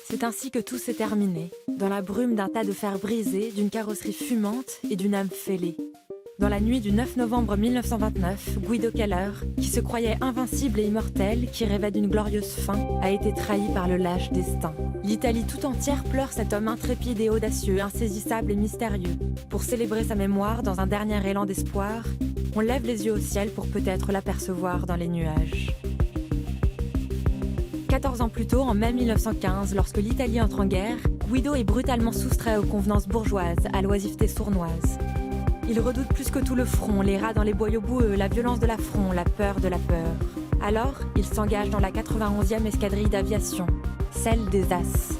C'est ainsi que tout s'est terminé, dans la brume d'un tas de fer brisé, d'une carrosserie fumante et d'une âme fêlée. Dans la nuit du 9 novembre 1929, Guido Keller, qui se croyait invincible et immortel, qui rêvait d'une glorieuse fin, a été trahi par le lâche destin. L'Italie tout entière pleure cet homme intrépide et audacieux, insaisissable et mystérieux. Pour célébrer sa mémoire, dans un dernier élan d'espoir, on lève les yeux au ciel pour peut-être l'apercevoir dans les nuages. 14 ans plus tôt, en mai 1915, lorsque l'Italie entre en guerre, Guido est brutalement soustrait aux convenances bourgeoises, à l'oisiveté sournoise. Il redoute plus que tout le front, les rats dans les boyaux boueux, la violence de l'affront, la peur de la peur. Alors, il s'engage dans la 91e escadrille d'aviation, celle des As.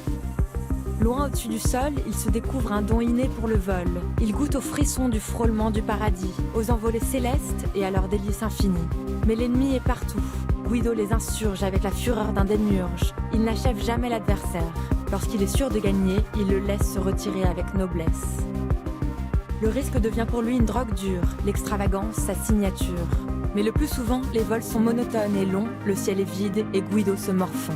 Loin au-dessus du sol, il se découvre un don inné pour le vol. Il goûte aux frissons du frôlement du paradis, aux envolées célestes et à leurs délices infinis. Mais l'ennemi est partout. Guido les insurge avec la fureur d'un démiurge. Il n'achève jamais l'adversaire. Lorsqu'il est sûr de gagner, il le laisse se retirer avec noblesse. Le risque devient pour lui une drogue dure, l'extravagance sa signature. Mais le plus souvent, les vols sont monotones et longs, le ciel est vide et Guido se morfond.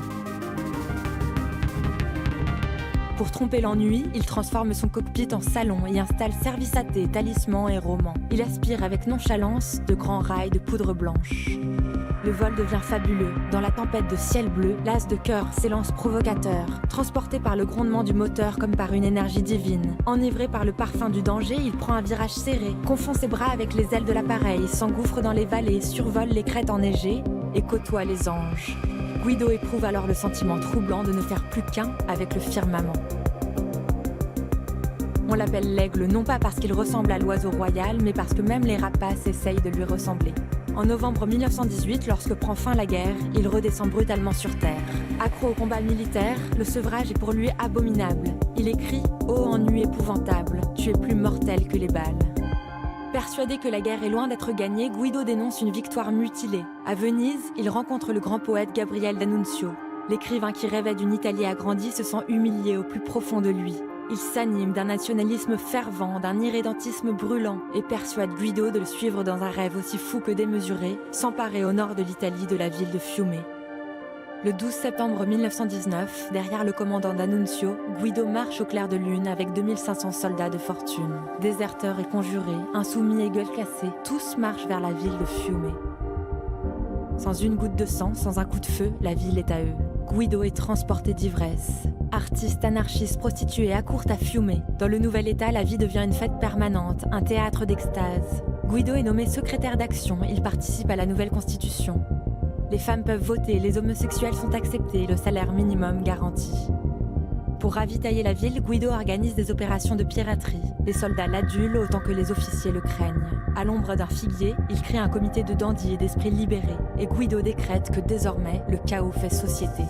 Pour tromper l'ennui, il transforme son cockpit en salon et installe service à thé, talisman et roman. Il aspire avec nonchalance de grands rails de poudre blanche. Le vol devient fabuleux. Dans la tempête de ciel bleu, l'as de cœur s'élance provocateur. Transporté par le grondement du moteur comme par une énergie divine. Enivré par le parfum du danger, il prend un virage serré, confond ses bras avec les ailes de l'appareil, s'engouffre dans les vallées, survole les crêtes enneigées et côtoie les anges. Guido éprouve alors le sentiment troublant de ne faire plus qu'un avec le firmament. On l'appelle l'aigle non pas parce qu'il ressemble à l'oiseau royal, mais parce que même les rapaces essayent de lui ressembler. En novembre 1918, lorsque prend fin la guerre, il redescend brutalement sur terre. Accro au combat militaire, le sevrage est pour lui abominable. Il écrit « Ô ennui épouvantable, tu es plus mortel que les balles ». Persuadé que la guerre est loin d'être gagnée, Guido dénonce une victoire mutilée. À Venise, il rencontre le grand poète Gabriele D'Annunzio. L'écrivain qui rêvait d'une Italie agrandie se sent humilié au plus profond de lui. Il s'anime d'un nationalisme fervent, d'un irrédentisme brûlant et persuade Guido de le suivre dans un rêve aussi fou que démesuré, s'emparer au nord de l'Italie de la ville de Fiume. Le 12 septembre 1919, derrière le commandant D'Annunzio, Guido marche au clair de lune avec 2500 soldats de fortune. Déserteurs et conjurés, insoumis et gueules cassées, tous marchent vers la ville de Fiume. Sans une goutte de sang, sans un coup de feu, la ville est à eux. Guido est transporté d'ivresse. Artiste, anarchiste, prostituée, accourt à Fiume. Dans le nouvel état, la vie devient une fête permanente, un théâtre d'extase. Guido est nommé secrétaire d'action, il participe à la nouvelle constitution. Les femmes peuvent voter, les homosexuels sont acceptés, le salaire minimum garanti. Pour ravitailler la ville, Guido organise des opérations de piraterie. Les soldats l'adulent autant que les officiers le craignent. À l'ombre d'un figuier, il crée un comité de dandys et d'esprits libérés. Et Guido décrète que désormais, le chaos fait société.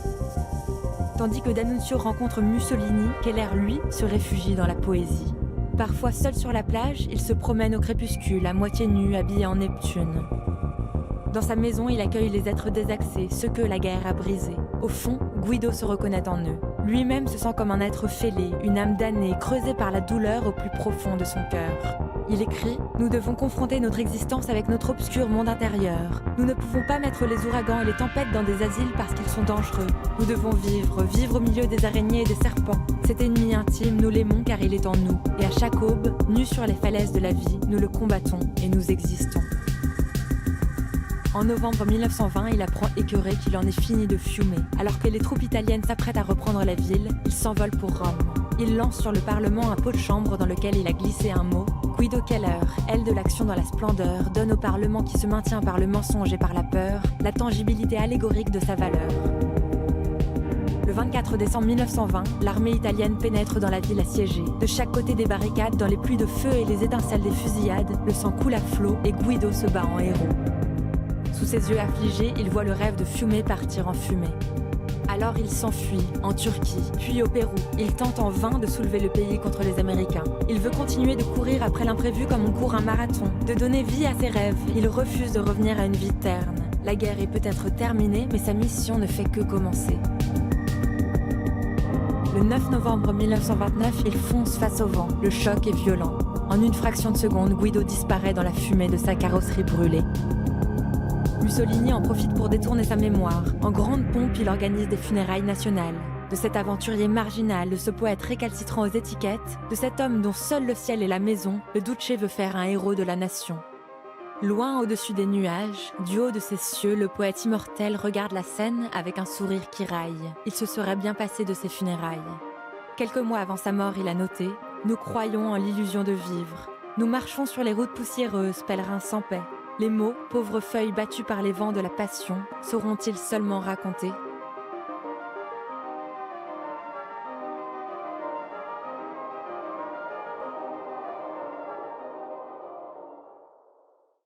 Tandis que D'Annunzio rencontre Mussolini, Keller, lui, se réfugie dans la poésie. Parfois seul sur la plage, il se promène au crépuscule, à moitié nu, habillé en Neptune. Dans sa maison, il accueille les êtres désaxés, ceux que la guerre a brisés. Au fond, Guido se reconnaît en eux. Lui-même se sent comme un être fêlé, une âme damnée, creusée par la douleur au plus profond de son cœur. Il écrit « Nous devons confronter notre existence avec notre obscur monde intérieur. Nous ne pouvons pas mettre les ouragans et les tempêtes dans des asiles parce qu'ils sont dangereux. Nous devons vivre au milieu des araignées et des serpents. Cet ennemi intime, nous l'aimons car il est en nous. Et à chaque aube, nus sur les falaises de la vie, nous le combattons et nous existons. » En novembre 1920, il apprend écœuré qu'il en est fini de Fiume. Alors que les troupes italiennes s'apprêtent à reprendre la ville, il s'envole pour Rome. Il lance sur le Parlement un pot de chambre dans lequel il a glissé un mot. Guido Keller, aile de l'action dans la splendeur, donne au Parlement qui se maintient par le mensonge et par la peur, la tangibilité allégorique de sa valeur. Le 24 décembre 1920, l'armée italienne pénètre dans la ville assiégée. De chaque côté des barricades, dans les pluies de feu et les étincelles des fusillades, le sang coule à flot et Guido se bat en héros. Sous ses yeux affligés, il voit le rêve de Fiume partir en fumée. Alors il s'enfuit, en Turquie, puis au Pérou. Il tente en vain de soulever le pays contre les Américains. Il veut continuer de courir après l'imprévu comme on court un marathon, de donner vie à ses rêves. Il refuse de revenir à une vie terne. La guerre est peut-être terminée, mais sa mission ne fait que commencer. Le Le 9 novembre 1929, il fonce face au vent. Le choc est violent. En une fraction de seconde, Guido disparaît dans la fumée de sa carrosserie brûlée. Mussolini en profite pour détourner sa mémoire. En grande pompe, il organise des funérailles nationales. De cet aventurier marginal, de ce poète récalcitrant aux étiquettes, de cet homme dont seul le ciel et la maison, le Duce veut faire un héros de la nation. Loin au-dessus des nuages, du haut de ces cieux, le poète immortel regarde la scène avec un sourire qui raille. Il se serait bien passé de ses funérailles. Quelques mois avant sa mort, il a noté « Nous croyons en l'illusion de vivre. Nous marchons sur les routes poussiéreuses, pèlerins sans paix. Les mots, pauvres feuilles battues par les vents de la passion, sauront-ils seulement raconter ?